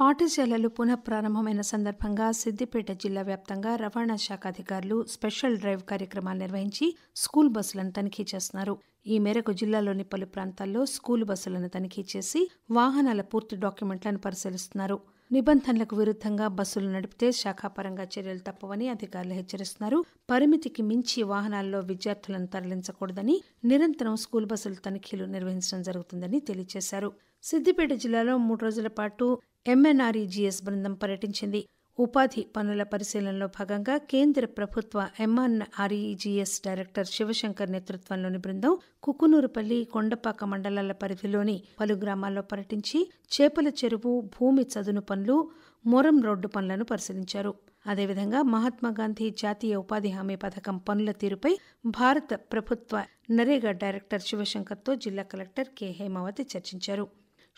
పాఠశాలలు పునఃప్రారంభమైన సందర్భంగా సిద్దిపేట జిల్లా వ్యాప్తంగా రవాణా శాఖ అధికారులు స్పెషల్ డ్రైవ్ కార్యక్రమాలు నిర్వహించి స్కూల్ బస్సులను తనిఖీ చేస్తున్నారు. ఈ మేరకు జిల్లాలోని పలు ప్రాంతాల్లో స్కూల్ బస్సులను తనిఖీ చేసి వాహనాల పూర్తి డాక్యుమెంట్లను పరిశీలిస్తున్నారు. నిబంధనలకు విరుద్ధంగా బస్సులు నడిపితే శాఖాపరంగా చర్యలు తప్పవని అధికారులు హెచ్చరిస్తున్నారు. పరిమితికి మించి వాహనాల్లో విద్యార్థులను తరలించకూడదని, నిరంతరం స్కూల్ బస్సుల తనిఖీలు నిర్వహించడం జరుగుతుందని తెలియజేశారు. సిద్దిపేట జిల్లాలో 3 రోజుల పాటు ఎంఎన్ఆర్ఈజీఎస్ బృందం పర్యటించింది. ఉపాధి పనుల పరిశీలనలో భాగంగా కేంద్ర ప్రభుత్వ ఎంఎన్ఆర్ఈజీఎస్ డైరెక్టర్ శివశంకర్ నేతృత్వంలోని బృందం కుకునూరుపల్లి, కొండపాక మండలాల పరిధిలోని పలు గ్రామాల్లో పర్యటించి చేపల చెరువు, భూమి చదును పనులు, మొరం రోడ్డు పనులను పరిశీలించారు. అదేవిధంగా మహాత్మాగాంధీ జాతీయ ఉపాధి హామీ పథకం పనుల తీరుపై భారత ప్రభుత్వ నరేగా డైరెక్టర్ శివశంకర్తో జిల్లా కలెక్టర్ కె హేమావతి చర్చించారు.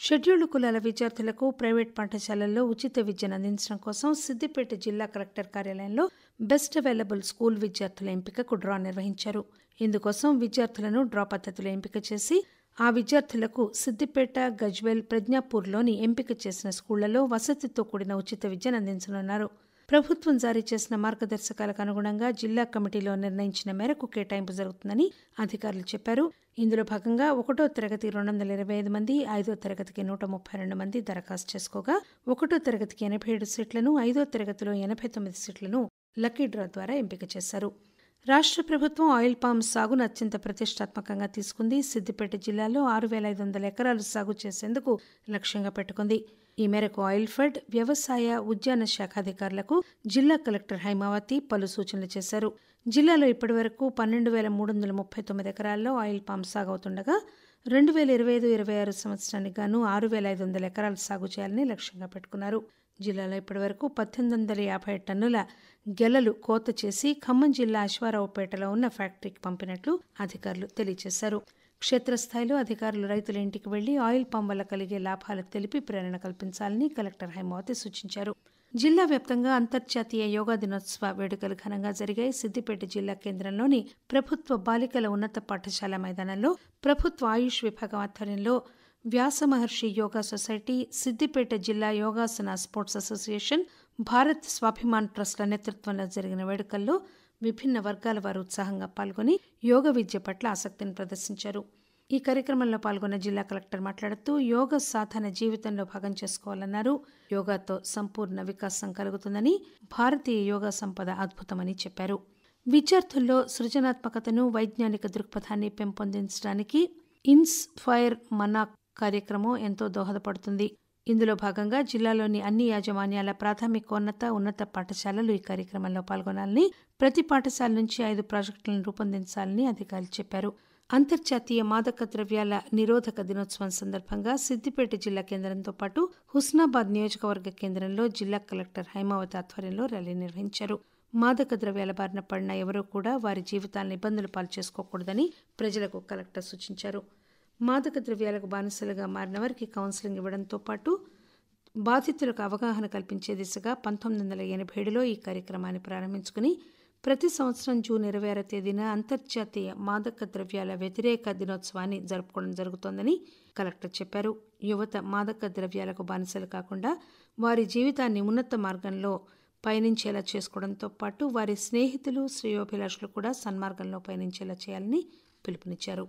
షెడ్యూల్డ్ కులాల విద్యార్థులకు ప్రైవేట్ పాఠశాలల్లో ఉచిత విద్యను అందించడం కోసం సిద్దిపేట జిల్లా కలెక్టర్ కార్యాలయంలో బెస్ట్ అవైలబుల్ స్కూల్ విద్యార్థుల ఎంపికకు డ్రా నిర్వహించారు. ఇందుకోసం విద్యార్థులను డ్రా పద్ధతిలో ఎంపిక చేసి ఆ విద్యార్థులకు సిద్దిపేట, గజ్వేల్, ప్రజ్ఞాపూర్లోని ఎంపిక చేసిన స్కూళ్లలో వసతితో కూడిన ఉచిత విద్యను అందించనున్నారు. ప్రభుత్వం జారీ చేసిన మార్గదర్శకాలకు అనుగుణంగా జిల్లా కమిటీలో నిర్ణయించిన మేరకు కేటాయింపు జరుగుతుందని అధికారులు చెప్పారు. ఇందులో భాగంగా 1వ తరగతి 225 మంది, 5వ తరగతికి 132 మంది దరఖాస్తు చేసుకోగా 1వ తరగతికి 87 సీట్లను, 5వ తరగతిలో 89 సీట్లను లక్కీ డ్రా ద్వారా ఎంపిక చేశారు. రాష్ట్ర ప్రభుత్వం ఆయిల్ పామ్ సాగును అత్యంత ప్రతిష్టాత్మకంగా తీసుకుంది. సిద్దిపేట జిల్లాలో 6,500 ఎకరాలు సాగు చేసేందుకు లక్ష్యంగా పెట్టుకుంది. ఈ మేరకు ఆయిల్ ఫెడ్, వ్యవసాయ, ఉద్యాన శాఖ అధికారులకు జిల్లా కలెక్టర్ హైమావతి పలు సూచనలు చేశారు. జిల్లాలో ఇప్పటివరకు 12,339 ఎకరాల్లో ఆయిల్ పామ్ సాగవుతుండగా 2025-26 సంవత్సరానికి గాను 6,500 ఎకరాలు సాగు చేయాలని లక్ష్యంగా పెట్టుకున్నారు. జిల్లాలో ఇప్పటివరకు 1,850 టన్నుల గెలలు కోత చేసి ఖమ్మం జిల్లా అశ్వారావుపేటలో ఉన్న ఫ్యాక్టరీకి పంపినట్లు అధికారులు తెలియజేశారు. క్షేత్రస్థాయిలో అధికారులు రైతుల ఇంటికి వెళ్లి ఆయిల్ పామ్ వల్ల కలిగే లాభాలు తెలిపి ప్రేరణ కల్పించాలని కలెక్టర్ హైమావతి సూచించారు. జిల్లా వ్యాప్తంగా అంతర్జాతీయ యోగా దినోత్సవ వేడుకలు ఘనంగా జరిగాయి. సిద్దిపేట జిల్లా కేంద్రంలోని ప్రభుత్వ బాలికల ఉన్నత పాఠశాల మైదానంలో ప్రభుత్వ ఆయుష్ విభాగం ఆధ్వర్యంలో వ్యాసమహర్షి యోగా సొసైటీ, సిద్దిపేట జిల్లా యోగాసన స్పోర్ట్స్ అసోసియేషన్, భారత్ స్వాభిమాన్ ట్రస్ట్ల నేతృత్వంలో జరిగిన వేడుకల్లో విభిన్న వర్గాల వారు ఉత్సాహంగా పాల్గొని యోగ విద్య పట్ల ఆసక్తిని ప్రదర్శించారు. ఈ కార్యక్రమంలో పాల్గొన్న జిల్లా కలెక్టర్ మాట్లాడుతూ యోగ సాధన జీవితంలో భాగం చేసుకోవాలన్నారు. యోగాతో సంపూర్ణ వికాసం కలుగుతుందని, భారతీయ యోగా సంపద అద్భుతమని చెప్పారు. విద్యార్థుల్లో సృజనాత్మకతను, వైజ్ఞానిక దృక్పథాన్ని పెంపొందించడానికి ఇన్స్పైర్ మనాక్ కార్యక్రమం ఎంతో దోహదపడుతుంది. ఇందులో భాగంగా జిల్లాలోని అన్ని యాజమాన్యాల ప్రాథమికోన్నత, ఉన్నత పాఠశాలలు ఈ కార్యక్రమంలో పాల్గొనాలని, ప్రతి పాఠశాల నుంచి 5 ప్రాజెక్టులను రూపొందించాలని అధికారులు చెప్పారు. అంతర్జాతీయ మాదక ద్రవ్యాల నిరోధక దినోత్సవం సందర్భంగా సిద్దిపేట జిల్లా కేంద్రంతో పాటు హుస్నాబాద్ నియోజకవర్గ కేంద్రంలో జిల్లా కలెక్టర్ హైమావతి ఆధ్వర్యంలో ర్యాలీ నిర్వహించారు. మాదక ద్రవ్యాల బారిన పడిన ఎవరూ కూడా వారి జీవితాలను ఇబ్బందులు పాలు చేసుకోకూడదని ప్రజలకు కలెక్టర్ సూచించారు. మాదక ద్రవ్యాలకు బానిసలుగా మారిన వారికి కౌన్సిలింగ్ ఇవ్వడంతో పాటు బాధితులకు అవగాహన కల్పించే దిశగా 1987లో ఈ కార్యక్రమాన్ని ప్రారంభించుకుని ప్రతి సంవత్సరం జూన్ 26వ తేదీన అంతర్జాతీయ మాదక ద్రవ్యాల వ్యతిరేక దినోత్సవాన్ని జరుపుకోవడం జరుగుతోందని కలెక్టర్ చెప్పారు. యువత మాదక ద్రవ్యాలకు బానిసలు కాకుండా వారి జీవితాన్ని ఉన్నత మార్గంలో పయనించేలా చేసుకోవడంతో పాటు వారి స్నేహితులు, శ్రేయోభిలాషులు కూడా సన్మార్గంలో పయనించేలా చేయాలని పిలుపునిచ్చారు.